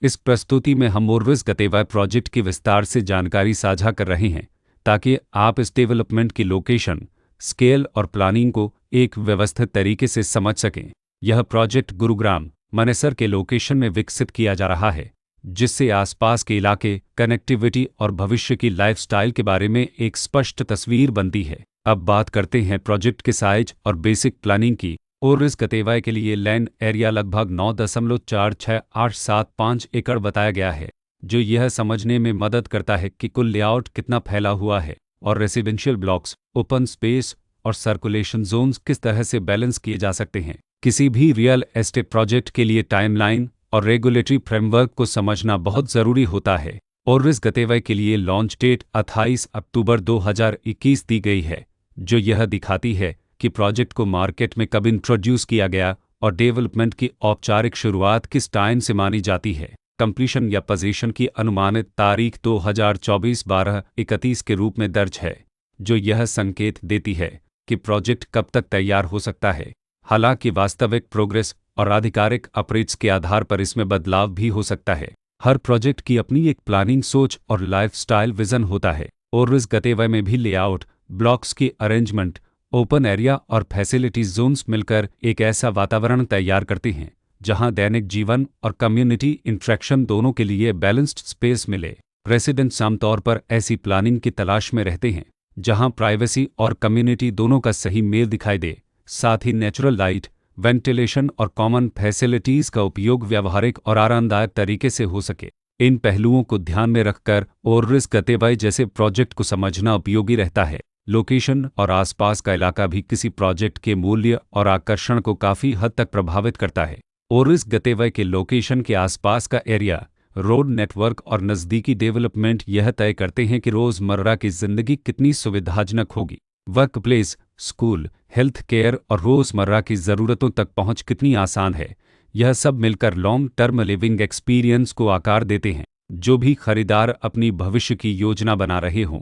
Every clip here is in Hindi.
इस प्रस्तुति में हम ओरविस गतेवाय प्रोजेक्ट की विस्तार से जानकारी साझा कर रहे हैं ताकि आप इस डेवलपमेंट की लोकेशन, स्केल और प्लानिंग को एक व्यवस्थित तरीके से समझ सकें। यह प्रोजेक्ट गुरुग्राम, मानेसर के लोकेशन में विकसित किया जा रहा है, जिससे आसपास के इलाके, कनेक्टिविटी और भविष्य की लाइफस्टाइल के बारे में एक स्पष्ट तस्वीर बनती है। अब बात करते हैं प्रोजेक्ट के साइज और बेसिक प्लानिंग की। ओरविस गतेवाय के लिए लैंड एरिया लगभग 9.46875 एकड़ बताया गया है, जो यह समझने में मदद करता है कि कुल लेआउट कितना फैला हुआ है और रेसिडेंशियल ब्लॉक्स, ओपन स्पेस और सर्कुलेशन जोन्स किस तरह से बैलेंस किए जा सकते हैं। किसी भी रियल एस्टेट प्रोजेक्ट के लिए टाइमलाइन और रेगुलेटरी फ्रेमवर्क को समझना बहुत ज़रूरी होता है। ओरविस गतेवाय के लिए लॉन्च डेट 28 अक्टूबर 2021 दी गई है, जो यह दिखाती है कि प्रोजेक्ट को मार्केट में कब इंट्रोड्यूस किया गया और डेवलपमेंट की औपचारिक शुरुआत किस टाइम से मानी जाती है। कंप्लीशन या पोजीशन की अनुमानित तारीख 2024-12-31 के रूप में दर्ज है, जो यह संकेत देती है कि प्रोजेक्ट कब तक तैयार हो सकता है। हालांकि वास्तविक प्रोग्रेस और आधिकारिक अपडेट्स के आधार पर इसमें बदलाव भी हो सकता है। हर प्रोजेक्ट की अपनी एक प्लानिंग सोच और लाइफस्टाइल विजन होता है। ओरविस गतेवाय में भी लेआउट, ब्लॉक्स की अरेंजमेंट, ओपन एरिया और फैसिलिटीज जोन्स मिलकर एक ऐसा वातावरण तैयार करते हैं जहां दैनिक जीवन और कम्युनिटी इंटरेक्शन दोनों के लिए बैलेंस्ड स्पेस मिले। रेसिडेंट्स आमतौर पर ऐसी प्लानिंग की तलाश में रहते हैं जहां प्राइवेसी और कम्युनिटी दोनों का सही मेल दिखाई दे, साथ ही नेचुरल लाइट, वेंटिलेशन और कॉमन फैसिलिटीज का उपयोग व्यावहारिक और आरामदायक तरीके से हो सके। इन पहलुओं को ध्यान में रखकर ओरविस गतेवाय जैसे प्रोजेक्ट को समझना उपयोगी रहता है। लोकेशन और आसपास का इलाका भी किसी प्रोजेक्ट के मूल्य और आकर्षण को काफ़ी हद तक प्रभावित करता है। ओरविस गतेवाय के लोकेशन के आसपास का एरिया, रोड नेटवर्क और नज़दीकी डेवलपमेंट यह तय करते हैं कि रोज़मर्रा की ज़िंदगी कितनी सुविधाजनक होगी। Work place, school, health care और रोज़मर्रा की ज़रूरतों तक पहुंच कितनी आसान है। यह सब मिलकर लॉन्ग टर्म लिविंग एक्सपीरियंस को आकार देते हैं। जो भी खरीदार अपनी भविष्य की योजना बना रहे हों,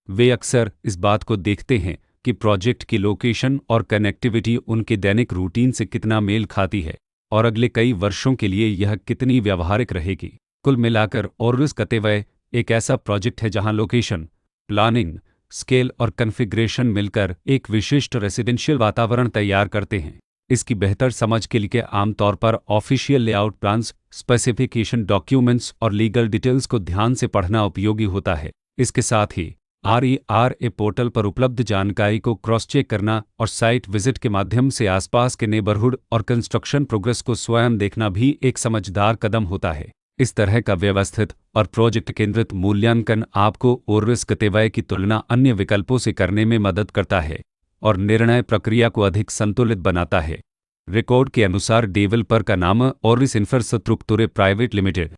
वे अक्सर इस बात को देखते हैं कि प्रोजेक्ट की लोकेशन और कनेक्टिविटी उनके दैनिक रूटीन से कितना मेल खाती है और अगले कई वर्षों के लिए यह कितनी व्यावहारिक रहेगी। कुल मिलाकर ओरविस गतेवाय एक ऐसा प्रोजेक्ट है जहां लोकेशन, प्लानिंग, स्केल और कॉन्फ़िगरेशन मिलकर एक विशिष्ट रेसिडेंशियल वातावरण तैयार करते हैं। इसकी बेहतर समझ के लिए आमतौर पर official layout plans, specification documents और लीगल डिटेल्स को ध्यान से पढ़ना उपयोगी होता है। इसके साथ ही RERA पोर्टल पर उपलब्ध जानकारी को क्रॉस चेक करना और साइट विजिट के माध्यम से आसपास के नेबरहुड और कंस्ट्रक्शन प्रोग्रेस को स्वयं देखना भी एक समझदार कदम होता है। इस तरह का व्यवस्थित और प्रोजेक्ट केंद्रित मूल्यांकन आपको ओरविस गतेवाय की तुलना अन्य विकल्पों से करने में मदद करता है और निर्णय प्रक्रिया को अधिक संतुलित बनाता है। रिकॉर्ड के अनुसार डेवलपर का नाम ओरविस इंफ्रास्ट्रक्चर प्राइवेट लिमिटेड